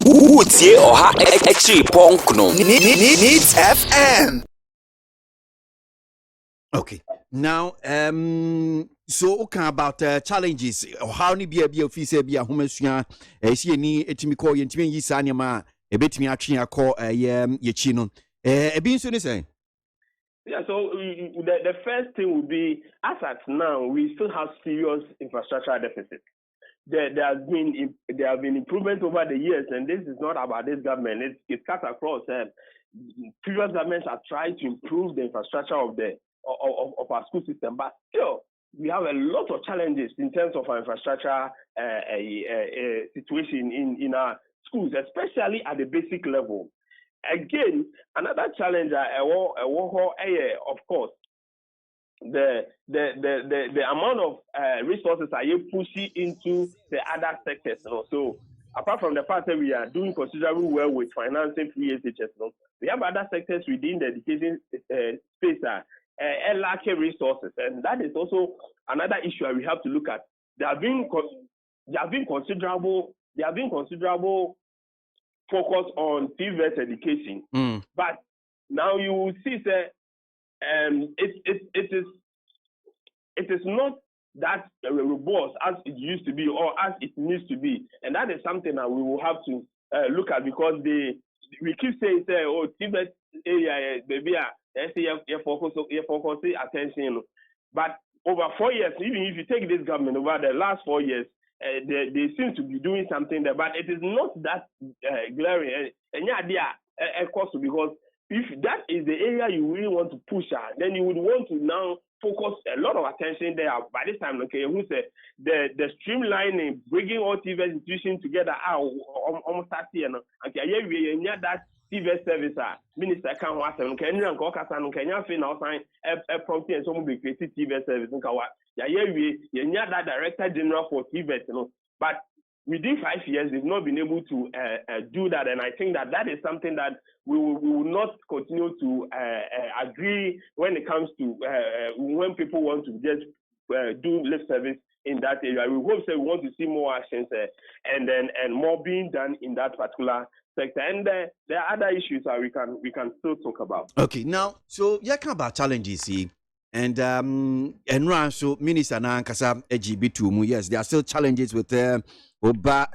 Utie oha echi ponkno. Needs FM. Okay. Now, so okay about challenges. How ni be officer be a homesua. See ni etimi call yentimi yi sa nyama e betimi atwe akọ ye chi no. E bi nso ni say. Yeah, so the first thing would be, as at now, we still have serious infrastructure deficit. There have been improvements over the years, and this is not about this government. It's cut across. Previous governments have tried to improve the infrastructure of our school system, but still, we have a lot of challenges in terms of our infrastructure situation in our schools, especially at the basic level. Again, another challenge, of course, the amount of resources are you pushing into the other sectors. So apart from the fact that we are doing considerably well with financing free SHS, we have other sectors within the education space that lack resources, and that is also another issue we have to look at. There have been considerable focus on TVET education, but now you will see that it is not that robust as it used to be or as it needs to be, and that is something that we will have to look at, because we keep saying TVET area baby you focus attention, but over 4 years, even if you take this government over the last 4 years, they seem to be doing something there, but it is not that glaring. And because if that is the area you really want to push at, then you would want to now focus a lot of attention there. By this time, okay, who said the streamlining, bringing all TV institutions together, almost that year, okay, yeah, that TV service, minister can watch and can you go Casan, can you feel now sign a prompting and some big TV service? Yeah, that director general for TV, but within 5 years, they've not been able to do that, and I think that is something that we will not continue to agree when it comes to when people want to just do lip service in that area. We hope that we want to see more actions and more being done in that particular sector. And there are other issues that we can still talk about. Okay, now so yeah, come about challenges see. And so Minister Nankasa EGB2, yes, there are still challenges with Oba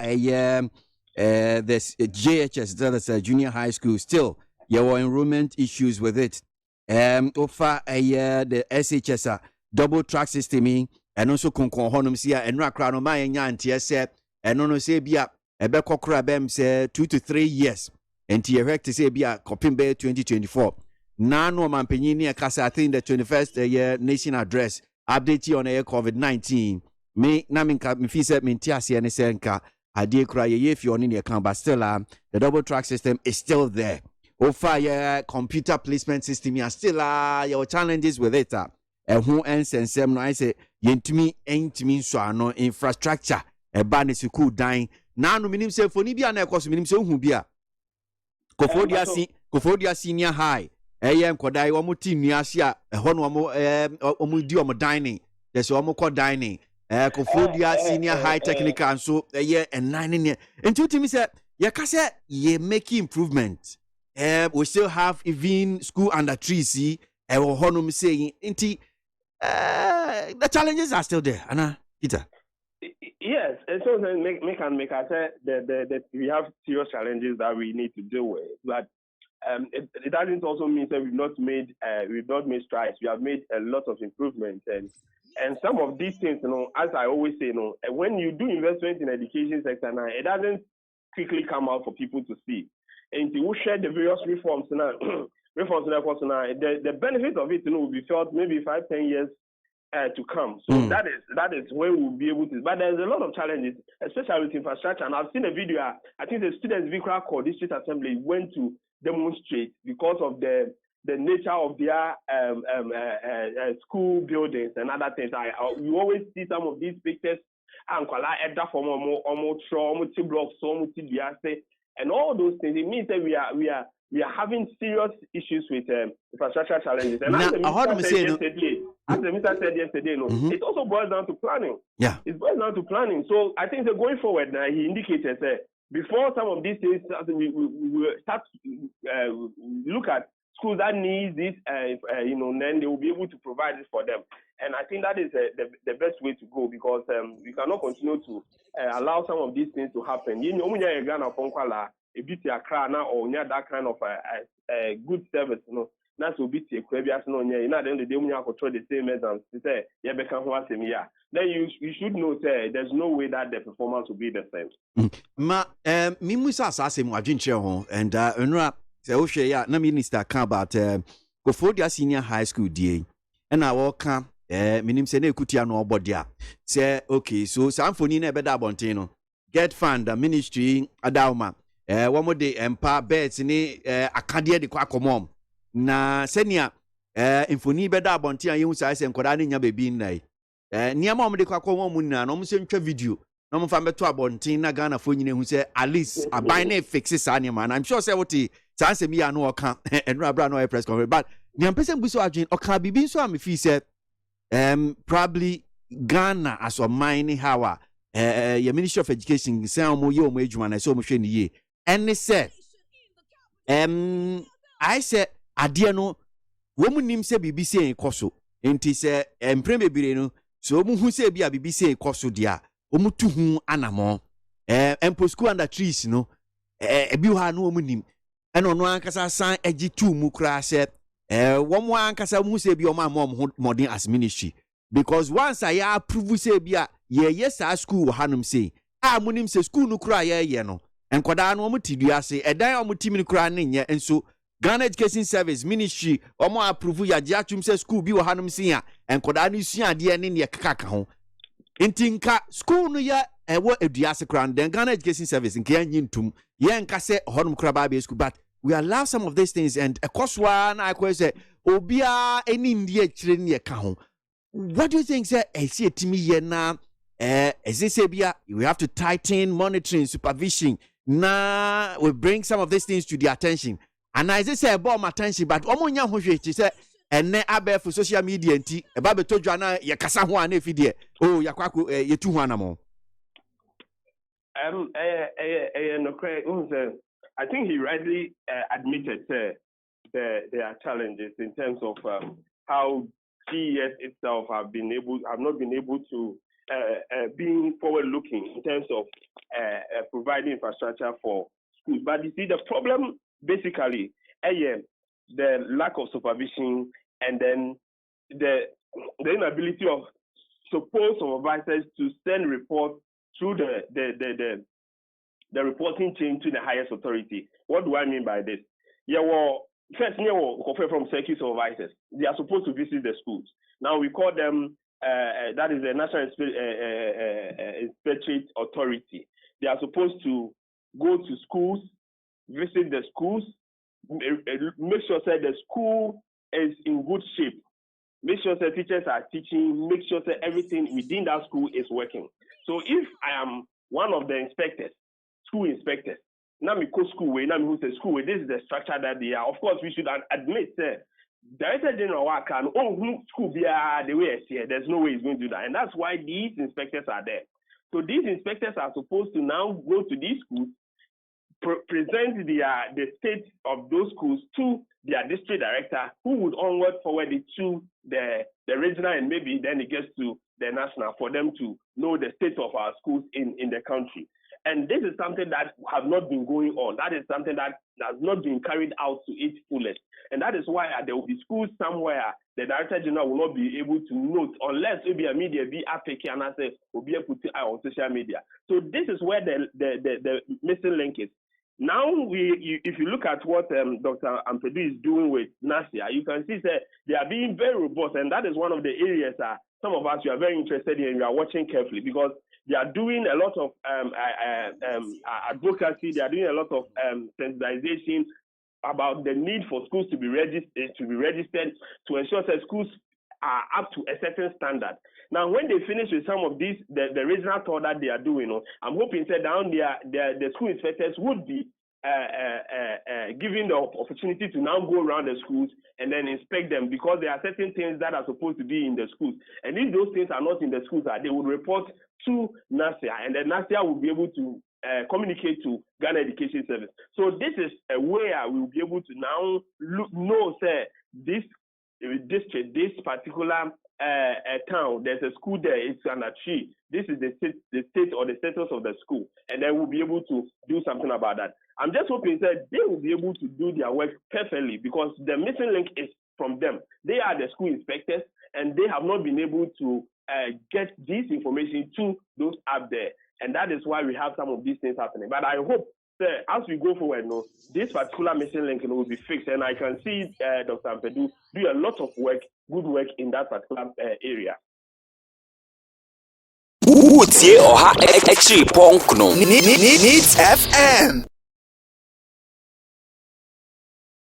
the JHS, that is a junior high school. Still, there were enrollment issues with it. Ofa the SHS double track system, and also Konkon Honum Sia and Rakrano Maya and TSF, and no say bia Ebeko Krabem say 2 to 3 years, and T-Erect to say bia Copin Bay 2024. Nano Mampenini Akasa, I think the 21st year nation address update on air COVID-19. Me naminka mfisa mintiasi anesenka adie kura ye if you on in your account, but still the double track system is still there. Ofa computer placement system are still your challenges with it. And who ends and some no I say yentumi entimi so ano infrastructure e ba ne school dying. Na no minim say foni bia na ekoso minim say hu bia. Kofodia senior high. Kodai omo team ni ase a ho no omo di omo dining. There's omo call dining. Kofodia senior high technical and so and 9 in here. And two teams say yakase ye making improvement. We still have even school under 3C. Honum saying inti the challenges are still there. Anna Peter. Yes, and so make I say that we have serious challenges that we need to deal with, but it doesn't also mean that we've not made strides. We have made a lot of improvements, and some of these things, as I always say, when you do investment in education sector now, it doesn't quickly come out for people to see. And you share the various reforms now. The benefit of it, will be felt maybe 5-10 years to come. So that is when we'll be able to. But there's a lot of challenges, especially with infrastructure. And I've seen a video. I think the students Vikra called District Assembly went to demonstrate because of the nature of their school buildings and other things. You always see some of these pictures and all those things. It means that we are having serious issues with infrastructure challenges. And as the minister said yesterday, it also boils down to planning. Yeah, it boils down to planning. So I think that going forward now, he indicated that before some of these things, we start to look at schools that need this, then they will be able to provide it for them. And I think that is the best way to go, because we cannot continue to allow some of these things to happen. You know, a bit or that kind of a good service, you know. That's a bit a quebias no yeah. Now then the day when you control the same exams, say yeah, then you should know there's no way that the performance will be the same. Ma me musa asase mu adwenche ho and enra say wo hwe ya na minister kan about Kofodia Senior High School die and I walk minim se na ekutia no obodia say okay so samfoni na ebeda abonten no get fund the ministry adawma one more day empa beds ni akade de kwa akomom na senia infoni beda abonten ayehu sai se nkoda ne nya bebi nnai niam om de kwa akomom na no mse ntwa video no mfa beto abonten na Ghana fo nyine hu se at least aban na fix sa ne man I'm sure say what say say me ya no oka enra bra no press conference but niam pese mbuso adwen oka bibi nso am fi say probably Ghana as a mining how your Ministry of Education say omo ye omo adwuma na say omo hwe ne ye and say I say ade no wo mu nim say bibi say ekoso enti say empre bebire no so omo hu say bia bibi say ekoso dia omo tu hu anamo empo school under trees no ebi ha no omo nim eno no ankasa san agi tu mu kra say one ankasa mu say bi omo amom modern as ministry because once I approve say bia yes our school hanum say munim say school no kra ye no enkoda no omo tidua say edan omo timi kra ne nye enso Ghana Education Service Ministry omo approve ya gia tum say school bi hanum say a enkoda no sua de ne ne kaka ho intinka school no ya ewo eduase kra den Ghana Education Service nke anyintum ye nka say honum kra ba school but we allow some of these things and ekoswa na akwa say obia eni ndie kire ne ka ho. What do you think say see timi ye na as they say bia we have to tighten monitoring supervision na we bring some of these things to the attention and as they say about attention but omonya ho hwe say ene abe for social media nti e ba beto dwa na ye kasa ho ana efidie oh yakwako ye tu ho anamo I think he rightly admitted there are challenges in terms of how GES itself have not been able to being forward-looking in terms of providing infrastructure for schools. But you see, the problem basically, the lack of supervision and then the inability of supposed supervisors to send reports through the reporting chain to the highest authority. What do I mean by this? First, from circuit supervisors. They are supposed to visit the schools. Now we call them, that is the National Inspectorate Authority. They are supposed to go to schools, visit the schools, make sure that the school is in good shape, make sure that teachers are teaching, make sure that everything within that school is working. So if I am one of the inspectors, school inspectors, now we go school way, now we go to school way, this is the structure that they are. Of course, we should admit that Director General can school be the way it's here. There's no way he's going to do that. And that's why these inspectors are there. So these inspectors are supposed to now go to these schools, present the state of those schools to their district director, who would onward forward it to the regional, and maybe then it gets to the national for them to know the state of our schools in the country. And this is something that has not been going on. That is something that has not been carried out to its fullest. And that is why there will be schools somewhere the Director General will not be able to note unless it be a media be appliqué and say will be able to put it on social media. So this is where the missing link is. Now, if you look at what Dr. Ampedu is doing with NASIA, you can see that they are being very robust, and that is one of the areas that some of us are very interested in and we are watching carefully, because they are doing a lot of advocacy, they are doing a lot of sensitization about the need for schools to be registered to ensure that schools are up to a certain standard. Now, when they finish with some of these, the regional tour that they are doing, I'm hoping that down there, the school inspectors would be given the opportunity to now go around the schools and then inspect them, because there are certain things that are supposed to be in the schools. And if those things are not in the schools, they would report to NASIA, and then NASIA will be able to communicate to Ghana Education Service. So this is a way we will be able to now know, say, this district, this particular town, there's a school there, it's under tree. This is the state or the status of the school, and then we'll be able to do something about that. I'm just hoping that they will be able to do their work perfectly, because the missing link is from them. They are the school inspectors, and they have not been able to get this information to those up there, and that is why we have some of these things happening. But I hope that as we go forward, this particular missing link will be fixed, and I can see Dr. Ampedu do a lot of work, good work in that particular area. Needs FM.